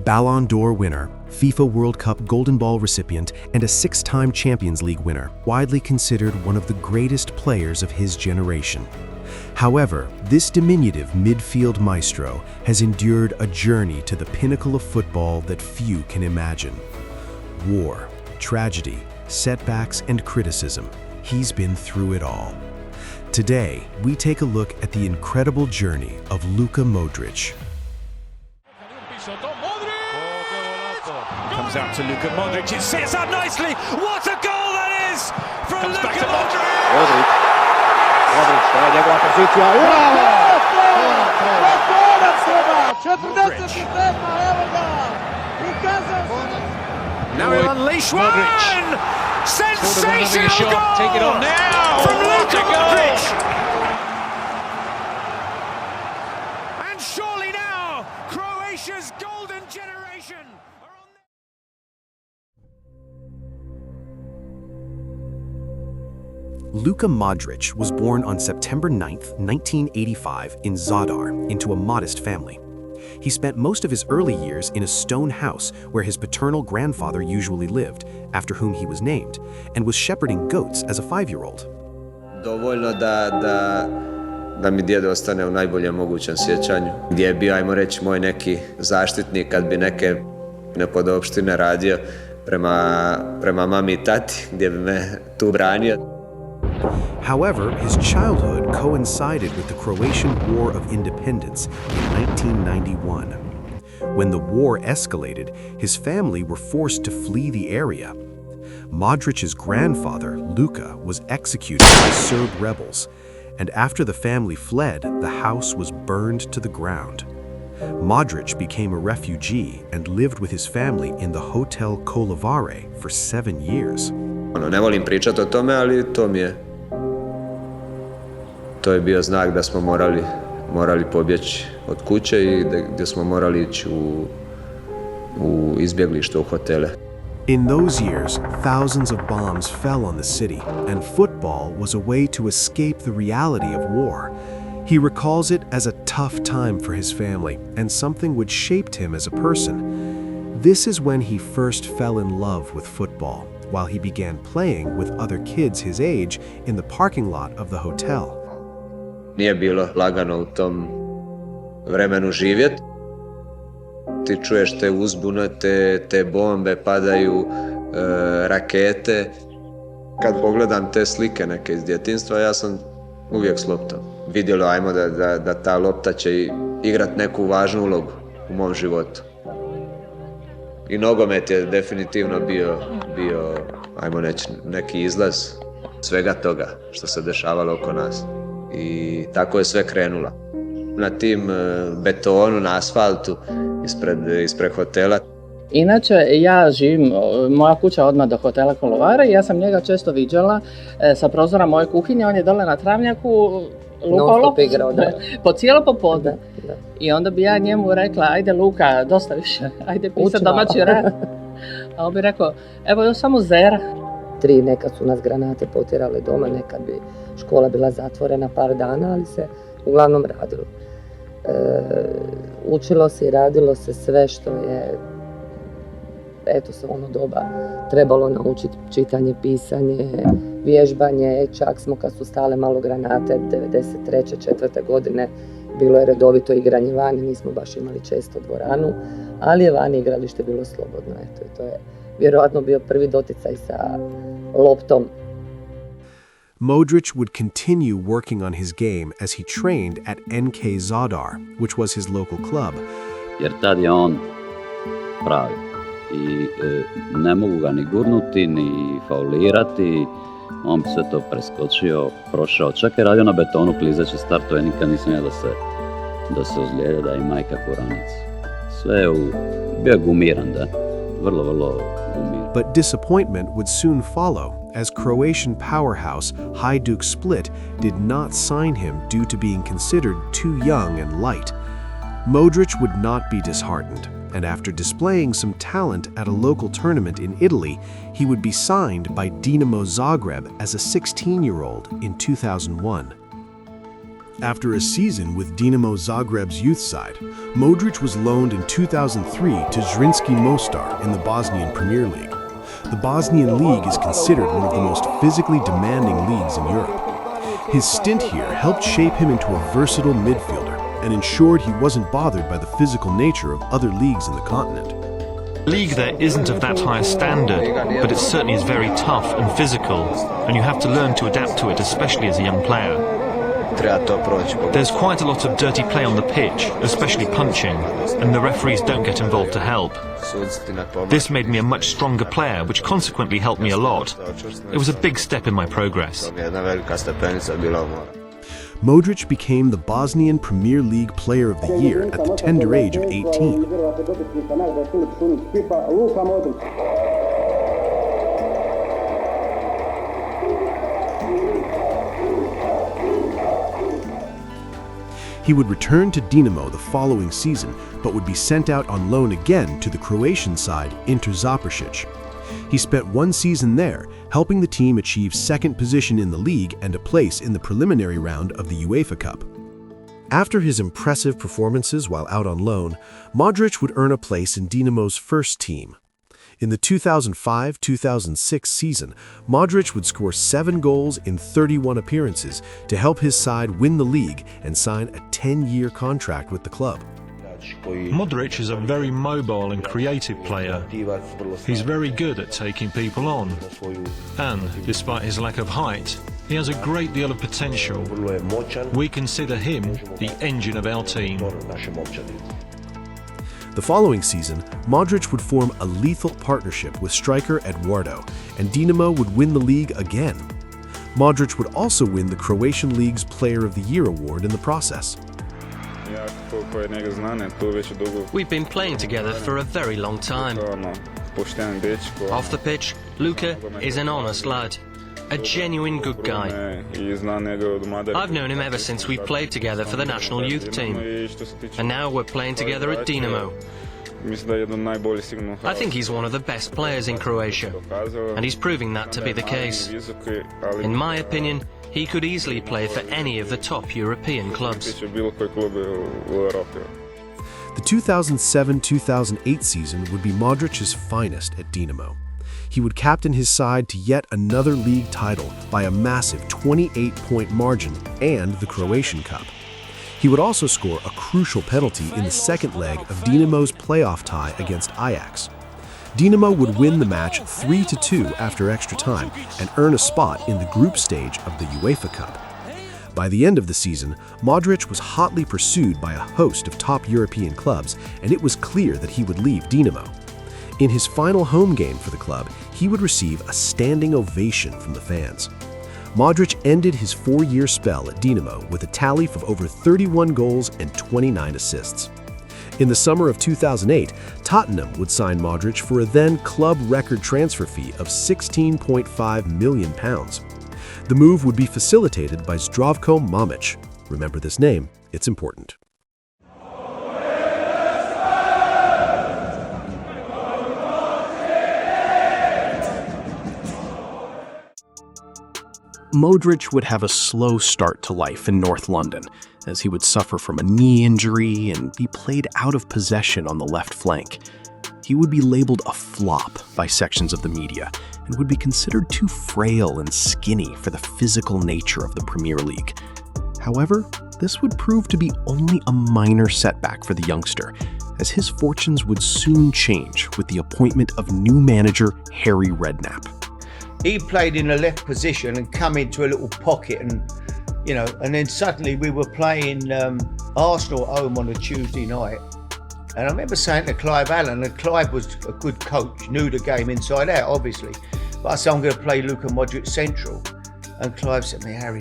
Ballon d'Or winner, FIFA World Cup Golden Ball recipient, and a 6-time Champions League winner, widely considered one of the greatest players of his generation. However, this diminutive midfield maestro has endured a journey to the pinnacle of football that few can imagine. War, tragedy, setbacks, and criticism. He's been through it all. Today, we take a look at the incredible journey of Luka Modric. Comes out to Luka Modric, it sits up nicely. What a goal that is from Comes Luka back to Modric! Modric, to je njegova pozicija. Now he'll unleash one! Sensational goal! Take it on now! From Luka Modric! And surely now, Croatia's golden generation are on Luka Modric was born on September 9, 1985 in Zadar into a modest family. He spent most of his early years in a stone house where his paternal grandfather usually lived, after whom he was named, and was shepherding goats as a 5-year-old. Dovoljno da mi djed ostane u najboljem mogućem sjećanju. Gdje je bio, ajmo reći, moj neki zaštitnik kad bi neke nepodopštine radio prema mami i tati, gdje bi me tu branio. However, his childhood coincided with the Croatian War of Independence in 1991. When the war escalated, his family were forced to flee the area. Modric's grandfather, Luka, was executed by Serb rebels, and after the family fled, the house was burned to the ground. Modric became a refugee and lived with his family in the Hotel Kolovare for 7 years. Ne volim pričati o tome, ali to je bio znak da smo morali pobjeći od kuće i gdje smo morali ići u izbjeglište, u hotele. In those years, thousands of bombs fell on the city, and football was a way to escape the reality of war. He recalls it as a tough time for his family and something which shaped him as a person. This is when he first fell in love with football, while he began playing with other kids his age in the parking lot of the hotel. Nije bilo lagano u tom vremenu živjeti. Ti čuješ te uzbune, te bombe, padaju rakete. Kad pogledam te slike neke iz djetinjstva, ja sam uvijek s loptom. Vidjelo, ajmo da ta lopta će igrat neku važnu ulogu u mom životu. I nogomet je definitivno bio ajmo reći, neki izlaz svega toga što se dešavalo oko nas. I tako je sve krenulo. Na tim betonu, na asfaltu, ispred hotela. Inače, ja živim, moja kuća odmah do hotela Kolovare i ja sam njega često viđala sa prozora moje kuhinje, on je dole na travnjaku lupalo po cijelo popodne. I onda bi ja njemu rekla, ajde Luka, dosta više, ajde pisat domaći rad. A on bi rekao, evo još samo zera. 3 nekad su nas granate potjerale doma, nekad bi škola bila zatvorena par dana, ali se uglavnom radilo. Učilo se i radilo se sve što je, eto se ono doba trebalo naučiti, čitanje, pisanje, vježbanje, čak smo kad su stale malo granate, 93. 4. godine, bilo je redovito igranje vani, nismo baš imali često dvoranu, ali je vani igralište bilo slobodno, eto i to je vjerojatno bio prvi doticaj sa loptom. Modric would continue working on his game as he trained at NK Zadar, which was his local club. Jer tad je on pravi i ne mogu ga ni gurnuti, ni faulirati. On bi sve to preskočio, prošao, čak je radio na betonu klizeći startove, nikad nisam ja da se ozlijede, da ima ikakvu ranicu. Sve je bio gumiran, da, vrlo gumiran. But disappointment would soon follow, as Croatian powerhouse Hajduk Split did not sign him due to being considered too young and light. Modric would not be disheartened, and after displaying some talent at a local tournament in Italy, he would be signed by Dinamo Zagreb as a 16-year-old in 2001. After a season with Dinamo Zagreb's youth side, Modric was loaned in 2003 to Zrinski Mostar in the Bosnian Premier League. The Bosnian League is considered one of the most physically demanding leagues in Europe. His stint here helped shape him into a versatile midfielder and ensured he wasn't bothered by the physical nature of other leagues in the continent. The league there isn't of that high standard, but it certainly is very tough and physical, and you have to learn to adapt to it, especially as a young player. There's quite a lot of dirty play on the pitch, especially punching, and the referees don't get involved to help. This made me a much stronger player, which consequently helped me a lot. It was a big step in my progress. Modric became the Bosnian Premier League Player of the Year at the tender age of 18. He would return to Dinamo the following season, but would be sent out on loan again to the Croatian side, Inter Zaprešić. He spent one season there, helping the team achieve second position in the league and a place in the preliminary round of the UEFA Cup. After his impressive performances while out on loan, Modric would earn a place in Dinamo's first team. In the 2005-2006 season, Modric would score 7 goals in 31 appearances to help his side win the league and sign a 10-year contract with the club. Modric is a very mobile and creative player. He's very good at taking people on. And, despite his lack of height, he has a great deal of potential. We consider him the engine of our team. The following season, Modric would form a lethal partnership with striker Eduardo, and Dinamo would win the league again. Modric would also win the Croatian League's Player of the Year award in the process. We've been playing together for a very long time. Off the pitch, Luka is an honest lad, a genuine good guy. I've known him ever since we played together for the national youth team, and now we're playing together at Dinamo. I think he's one of the best players in Croatia, and he's proving that to be the case. In my opinion, he could easily play for any of the top European clubs. The 2007-2008 season would be Modric's finest at Dinamo. He would captain his side to yet another league title by a massive 28-point margin and the Croatian Cup. He would also score a crucial penalty in the second leg of Dinamo's playoff tie against Ajax. Dinamo would win the match 3-2 after extra time and earn a spot in the group stage of the UEFA Cup. By the end of the season, Modric was hotly pursued by a host of top European clubs, and it was clear that he would leave Dinamo. In his final home game for the club, he would receive a standing ovation from the fans. Modric ended his 4-year spell at Dinamo with a tally of over 31 goals and 29 assists. In the summer of 2008, Tottenham would sign Modric for a then club record transfer fee of £16.5 million. The move would be facilitated by Zdravko Mamić. Remember this name, it's important. Modric would have a slow start to life in North London, as he would suffer from a knee injury and be played out of possession on the left flank. He would be labeled a flop by sections of the media and would be considered too frail and skinny for the physical nature of the Premier League. However, this would prove to be only a minor setback for the youngster, as his fortunes would soon change with the appointment of new manager Harry Redknapp. He played in the left position and come into a little pocket and then suddenly we were playing Arsenal at home on a Tuesday night. And I remember saying to Clive Allen, and Clive was a good coach, knew the game inside out, obviously. But I said, I'm going to play Luka Modric central. And Clive said to me, Harry,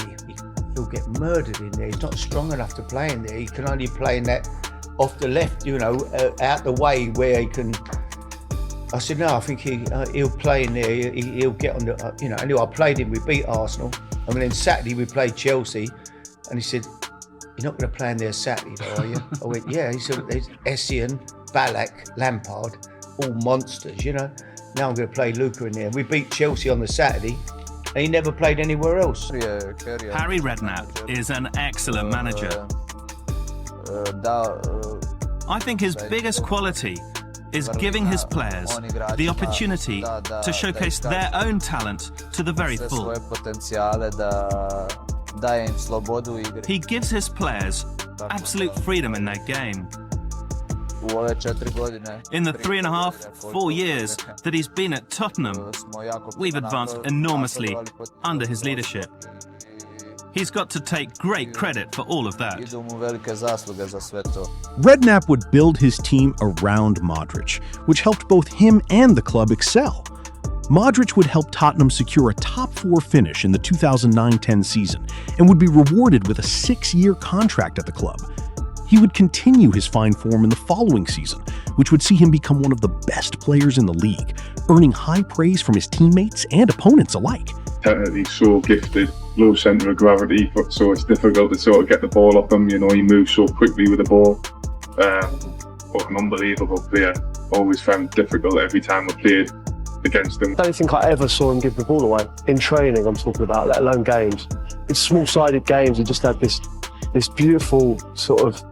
he'll get murdered in there. He's not strong enough to play in there. He can only play in that off the left, out the way where he can. I said, no, I think he'll play in there. He'll get on the, Anyway, I played him. We beat Arsenal. And then Saturday we played Chelsea. And he said, you're not going to play in there Saturday, though, are you? I went, yeah. He said, there's Essien, Ballack, Lampard, all monsters, Now I'm going to play Luka in there. We beat Chelsea on the Saturday. and he never played anywhere else. Harry Redknapp is an excellent manager. I think his biggest quality is giving his players the opportunity to showcase their own talent to the very full. He gives his players absolute freedom in their game. In the 3.5–4 years that he's been at Tottenham, we've advanced enormously under his leadership. He's got to take great credit for all of that. Redknapp would build his team around Modric, which helped both him and the club excel. Modric would help Tottenham secure a top-4 finish in the 2009-10 season and would be rewarded with a 6-year contract at the club. He would continue his fine form in the following season, which would see him become one of the best players in the league, earning high praise from his teammates and opponents alike. He's so gifted, low centre of gravity, but so it's difficult to sort of get the ball off him. You know, he moves so quickly with the ball. But an unbelievable player. Always found it difficult every time I played against him. I don't think I ever saw him give the ball away. In training, I'm talking about, let alone games. In small-sided games, he just had this beautiful sort of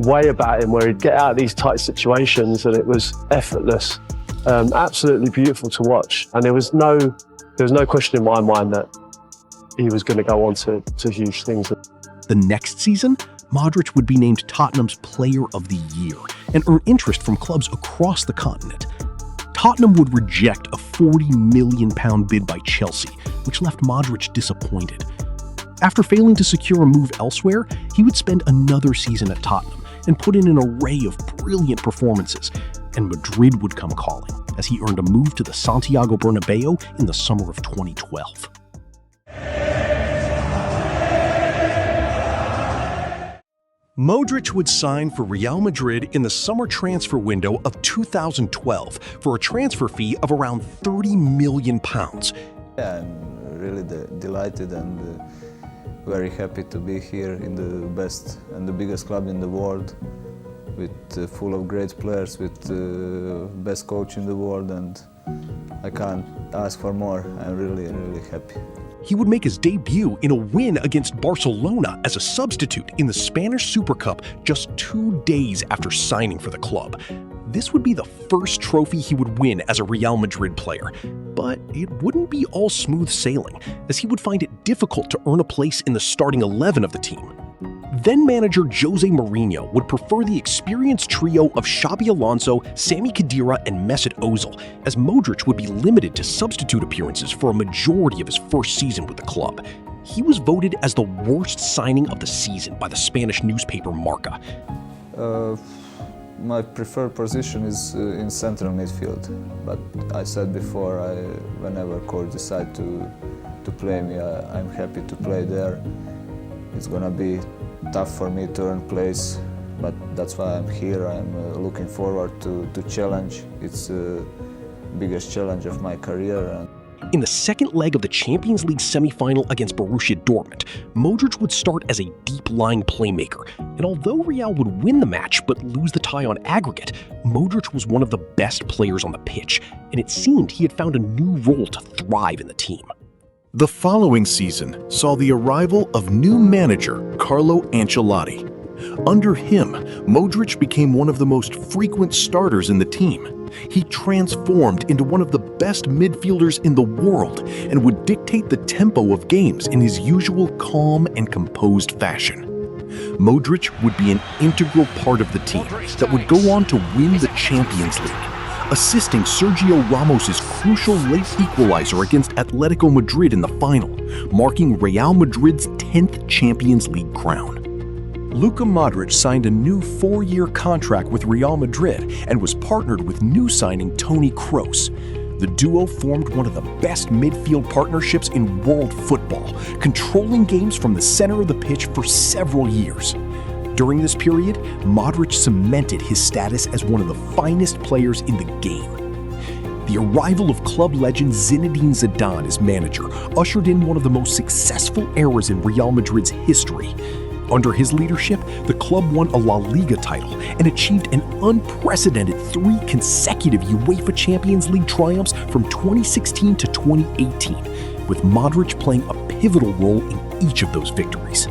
way about him where he'd get out of these tight situations and it was effortless. Absolutely beautiful to watch. And there was no question in my mind that he was going to go on to huge things. The next season, Modric would be named Tottenham's Player of the Year and earn interest from clubs across the continent. Tottenham would reject a £40 million bid by Chelsea, which left Modric disappointed. After failing to secure a move elsewhere, he would spend another season at Tottenham and put in an array of brilliant performances, and Madrid would come calling as he earned a move to the Santiago Bernabeu in the summer of 2012. Modric would sign for Real Madrid in the summer transfer window of 2012 for a transfer fee of around £30 million. Yeah, I'm really delighted and very happy to be here in the best and the biggest club in the world, with full of great players, with the best coach in the world, and I can't ask for more. I'm really, really happy. He would make his debut in a win against Barcelona as a substitute in the Spanish Super Cup just 2 days after signing for the club. This would be the first trophy he would win as a Real Madrid player, but it wouldn't be all smooth sailing, as he would find it difficult to earn a place in the starting 11 of the team. Then-manager Jose Mourinho would prefer the experienced trio of Xabi Alonso, Sami Khedira, and Mesut Ozil, as Modric would be limited to substitute appearances for a majority of his first season with the club. He was voted as the worst signing of the season by the Spanish newspaper Marca. My preferred position is in central midfield, but I said before, whenever coach decide to play me, I'm happy to play there. It's gonna be tough for me to earn place, but that's why I'm here. I'm looking forward to challenge. It's the biggest challenge of my career. In the second leg of the Champions League semi-final against Borussia Dortmund, Modric would start as a deep-lying playmaker, and although Real would win the match but lose the tie on aggregate, Modric was one of the best players on the pitch, and it seemed he had found a new role to thrive in the team. The following season saw the arrival of new manager Carlo Ancelotti. Under him, Modric became one of the most frequent starters in the team. He transformed into one of the best midfielders in the world and would dictate the tempo of games in his usual calm and composed fashion. Modric would be an integral part of the team that would go on to win the Champions League, assisting Sergio Ramos's crucial late equalizer against Atletico Madrid in the final, marking Real Madrid's 10th Champions League crown. Luka Modric signed a new 4-year contract with Real Madrid and was partnered with new signing Toni Kroos. The duo formed one of the best midfield partnerships in world football, controlling games from the center of the pitch for several years. During this period, Modric cemented his status as one of the finest players in the game. The arrival of club legend Zinedine Zidane as manager ushered in one of the most successful eras in Real Madrid's history. Under his leadership, the club won a La Liga title and achieved an unprecedented 3 consecutive UEFA Champions League triumphs from 2016 to 2018, with Modric playing a pivotal role in each of those victories.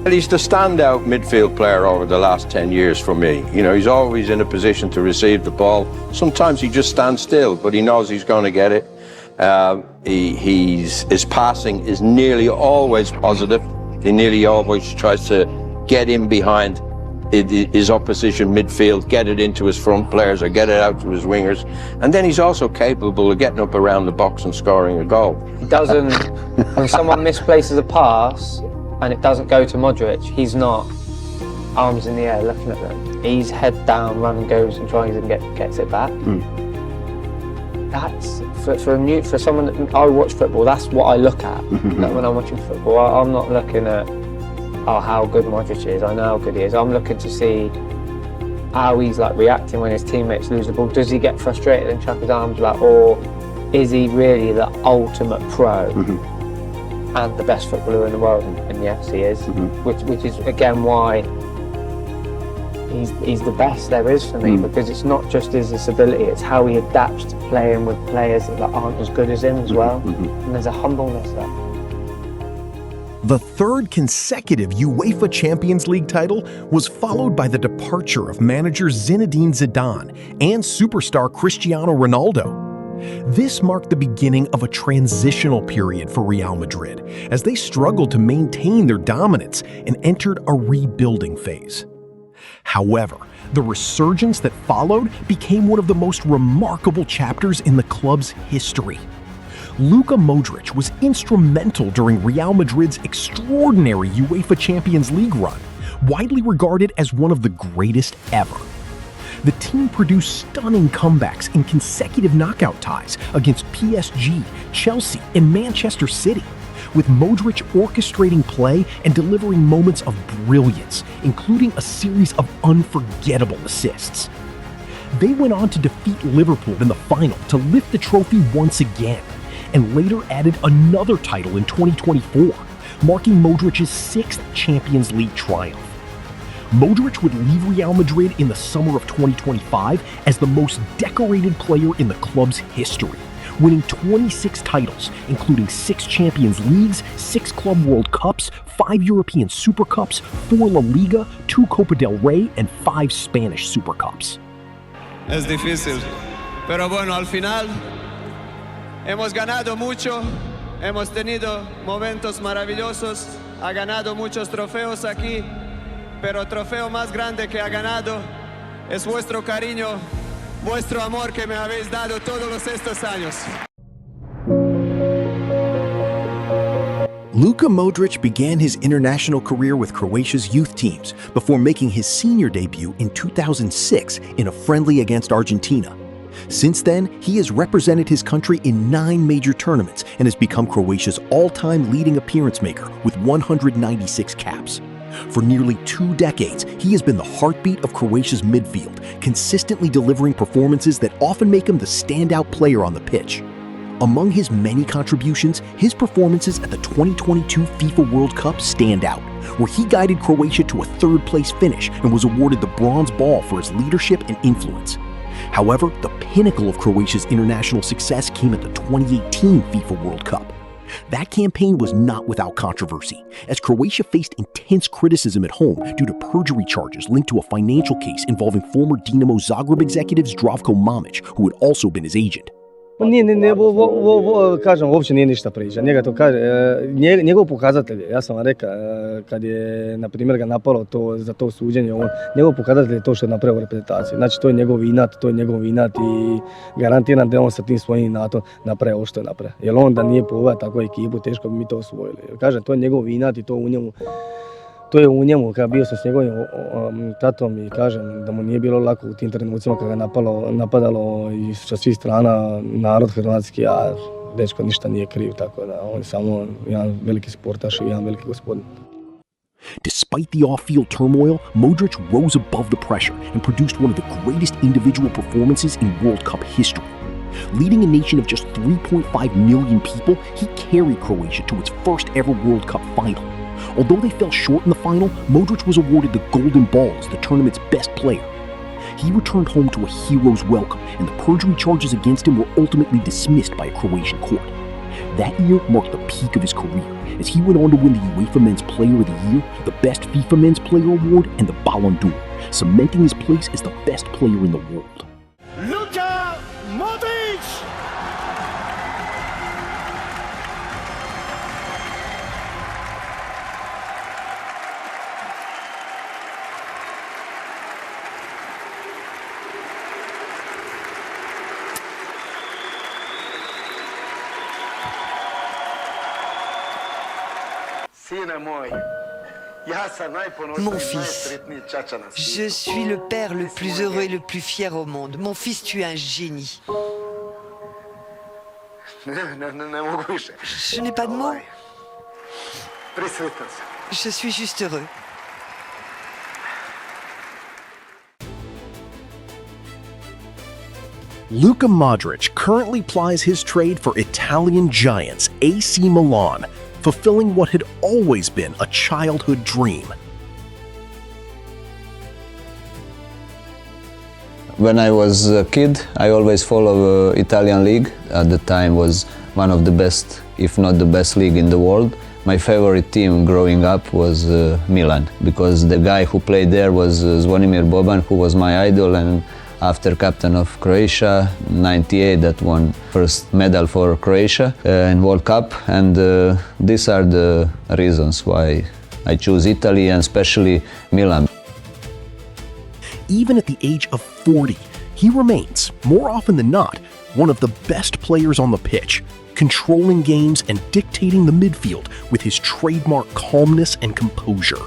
He's the standout midfield player over the last 10 years for me. You know, he's always in a position to receive the ball. Sometimes he just stands still, but he knows he's going to get it. His passing is nearly always positive. He nearly always tries to get in behind his opposition midfield, get it into his front players or get it out to his wingers. And then he's also capable of getting up around the box and scoring a goal. He doesn't, when someone misplaces a pass and it doesn't go to Modric, he's not arms in the air looking at them. He's head down, running, goes and tries and gets it back. That's, for someone that I watch football, that's what I look at when I'm watching football. I'm not looking at how good Modric is. I know how good he is. I'm looking to see how he's like reacting when his teammates lose the ball. Does he get frustrated and chuck his arms back, or is he really the ultimate pro and the best footballer in the world? And yes, he is. Which is again why he's the best there is for me, because it's not just his ability, it's how he adapts to playing with players that aren't as good as him as well. And there's a humbleness there. The 3rd consecutive UEFA Champions League title was followed by the departure of manager Zinedine Zidane and superstar Cristiano Ronaldo. This marked the beginning of a transitional period for Real Madrid as they struggled to maintain their dominance and entered a rebuilding phase. However, the resurgence that followed became one of the most remarkable chapters in the club's history. Luka Modric was instrumental during Real Madrid's extraordinary UEFA Champions League run, widely regarded as one of the greatest ever. The team produced stunning comebacks in consecutive knockout ties against PSG, Chelsea, and Manchester City, with Modric orchestrating play and delivering moments of brilliance, including a series of unforgettable assists. They went on to defeat Liverpool in the final to lift the trophy once again, and later added another title in 2024, marking Modric's 6th Champions League triumph. Modric would leave Real Madrid in the summer of 2025 as the most decorated player in the club's history, winning 26 titles, including 6 Champions Leagues, 6 Club World Cups, 5 European Super Cups, 4 La Liga, 2 Copa del Rey, and 5 Spanish Super Cups. Es difícil, pero bueno, al final hemos ganado mucho, hemos tenido momentos maravillosos, ha ganado muchos trofeos aquí, pero el trofeo más grande que ha ganado es vuestro cariño, vuestro amor que me habéis dado todos estos años. Luka Modric began his international career with Croatia's youth teams before making his senior debut in 2006 in a friendly against Argentina. Since then, he has represented his country in 9 major tournaments and has become Croatia's all-time leading appearance maker with 196 caps. For nearly 2 decades, he has been the heartbeat of Croatia's midfield, consistently delivering performances that often make him the standout player on the pitch. Among his many contributions, his performances at the 2022 FIFA World Cup stand out, where he guided Croatia to a 3rd-place finish and was awarded the Bronze Ball for his leadership and influence. However, the pinnacle of Croatia's international success came at the 2018 FIFA World Cup. That campaign was not without controversy, as Croatia faced intense criticism at home due to perjury charges linked to a financial case involving former Dinamo Zagreb executive Zdravko Mamić, who had also been his agent. Kažem, uopće nije ništa priča. Njega to kaže, njegov pokazatelj, ja sam vam rekao, kad je, na primjer, ga napalo za to suđenje, njegov pokazatelj je to što je napravio reprezentaciju. Znači, to je njegov inat i garantiram da on sa tim svojim inatom napravio ovo što je napravio. Jer on da nije poveo takvu ekipu, teško bi mi to osvojili. Kažem, to je njegov inat i to u njemu. To je u njemu, kada bio sam s njegovim tatom i kažem da mu nije bilo lako u tim trenucima kada ga napadalo i sa svih strana narod hrvatski, a dečko ništa nije kriv, tako da on je samo jedan veliki sportaš i jedan veliki gospodin. Despite the off-field turmoil, Modric rose above the pressure and produced one of the greatest individual performances in World Cup history. Leading a nation of just 3.5 million people, he carried Croatia to its first ever World Cup final, Although they fell short in the final, Modric was awarded the Golden Ball as the tournament's best player. He returned home to a hero's welcome, and the perjury charges against him were ultimately dismissed by a Croatian court. That year marked the peak of his career, as he went on to win the UEFA Men's Player of the Year, the Best FIFA Men's Player Award, and the Ballon d'Or, cementing his place as the best player in the world. Luka Modric! Mon fils, je suis le père le plus heureux et le plus fier au monde. Mon fils, tu es un génie. Je n'ai pas de mots. Je suis juste heureux. Luka Modric currently plies his trade for Italian giants AC Milan, fulfilling what had always been a childhood dream. When I was a kid, I always followed Italian league. At the time was one of the best, if not the best league in the world. My favorite team growing up was Milan, because the guy who played there was Zvonimir Boban, who was my idol, and after captain of Croatia, 98, that won first medal for Croatia in World Cup. And these are the reasons why I choose Italy, and especially Milan. Even at the age of 40, he remains, more often than not, one of the best players on the pitch, controlling games and dictating the midfield with his trademark calmness and composure.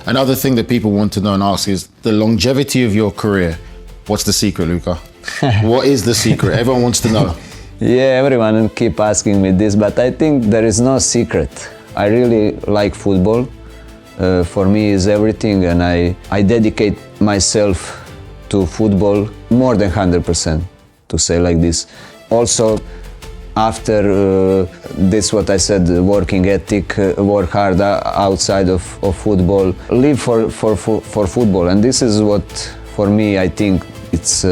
Another thing that people want to know and ask is the longevity of your career. What's the secret, Luka? What is the secret? Everyone wants to know. Yeah, everyone keep asking me this, but I think there is no secret. I really like football. For me is everything, and I dedicate myself to football more than 100%, to say like this. Also, after this, what I said, working ethic, work hard outside of football, live for football, and this is what, for me, I think it's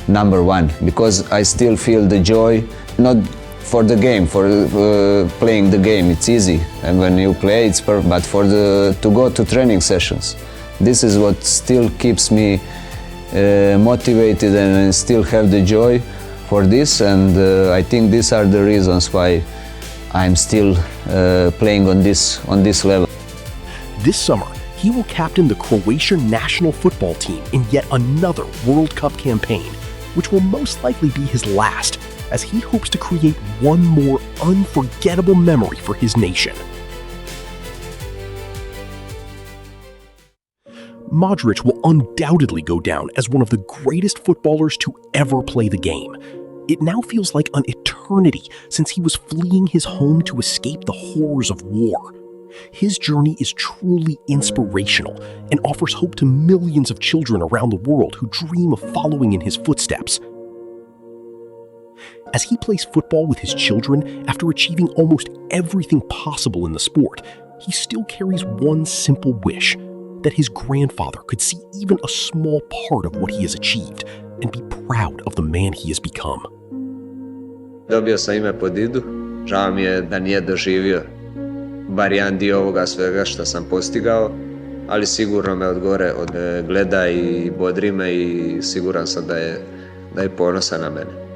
number one, because I still feel the joy, not for the game, for playing the game, it's easy, and when you play, it's perfect, but to go to training sessions, this is what still keeps me motivated and still have the joy for this, and I think these are the reasons why I'm still playing on this level. This summer, he will captain the Croatian national football team in yet another World Cup campaign, which will most likely be his last, as he hopes to create one more unforgettable memory for his nation. Modric will undoubtedly go down as one of the greatest footballers to ever play the game. It now feels like an eternity since he was fleeing his home to escape the horrors of war. His journey is truly inspirational and offers hope to millions of children around the world who dream of following in his footsteps. As he plays football with his children after achieving almost everything possible in the sport, he still carries one simple wish: that his grandfather could see even a small part of what he has achieved and be proud of the man he has become. Dobio sam ime po didu, žao mi je da nije doživio bar jedan dio ovoga svega što sam postigao, ali sigurno me od gore gleda i bodri me i siguran sam da je ponosan na mene.